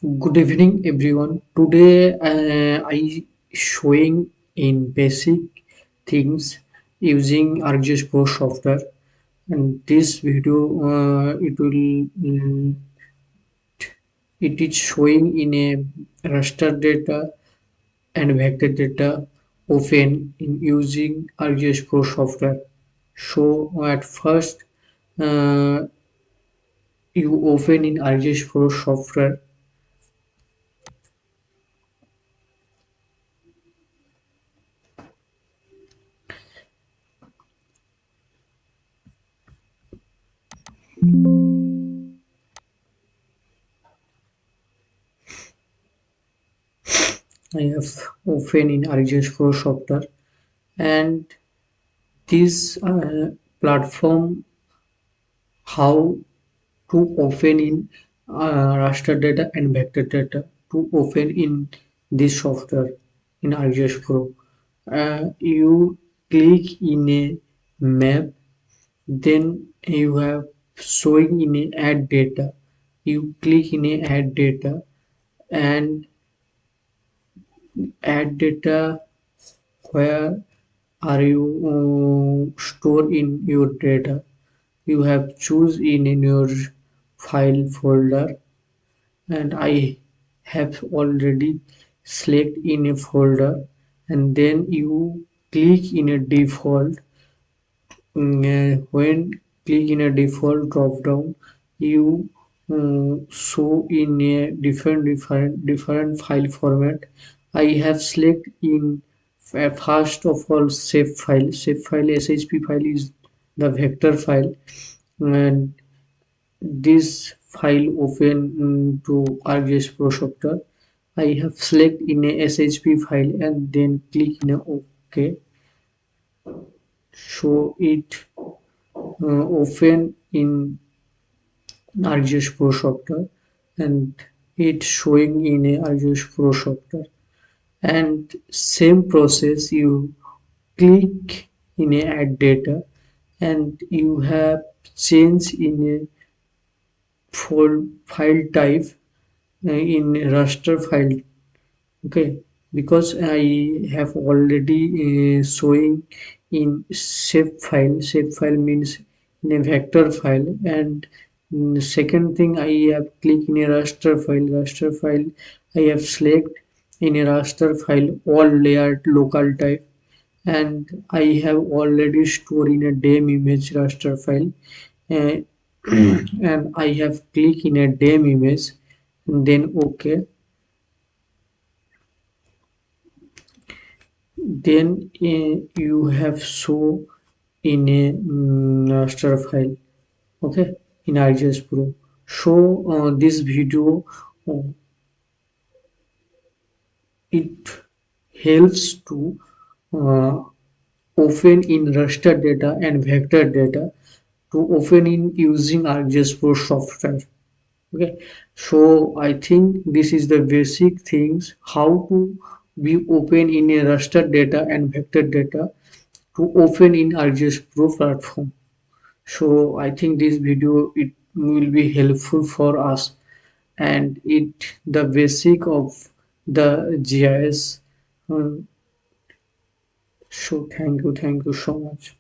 Good evening, everyone. Today, I showing in basic things using ArcGIS Pro software, and this video it is showing in a raster data and vector data open in using ArcGIS Pro software. So at first, uh, you open in ArcGIS Pro software. I have open in ArcGIS Pro software, and this platform how to open in raster data and vector data to open in this software in ArcGIS Pro. You click in a map, then you have showing in a add data. You click in a add data and add data. Where are you store in your data? You have choose in your file folder, and I have already select in a folder, and then you click in a default. When click in a default drop down, you show in a different file format. I have select in first of all shape file shp file is the vector file, and this file open to ArcGIS Pro software. I have select in a shp file and then click in a OK. So it open in ArcGIS Pro software, and it's showing in a ArcGIS Pro software. And same process, you click in a add data, and you have change in a file type in raster file. Okay, because I have already showing in shape file means in a vector file, and second thing I have click in a raster file I have select in a raster file all layered local type, and I have already stored in a dem image raster file, uh, and I have click in a dem image and then OK. Then you have show in a raster file, okay, in ArcGIS Pro. So this video uh, it helps to uh, open in raster data and vector data to open in using ArcGIS Pro software. Okay, so I think this is the basic things how to be open in a raster data and vector data to open in ArcGIS Pro platform. So I think this video it will be helpful for us, and it the basic of the GIS. So thank you so much.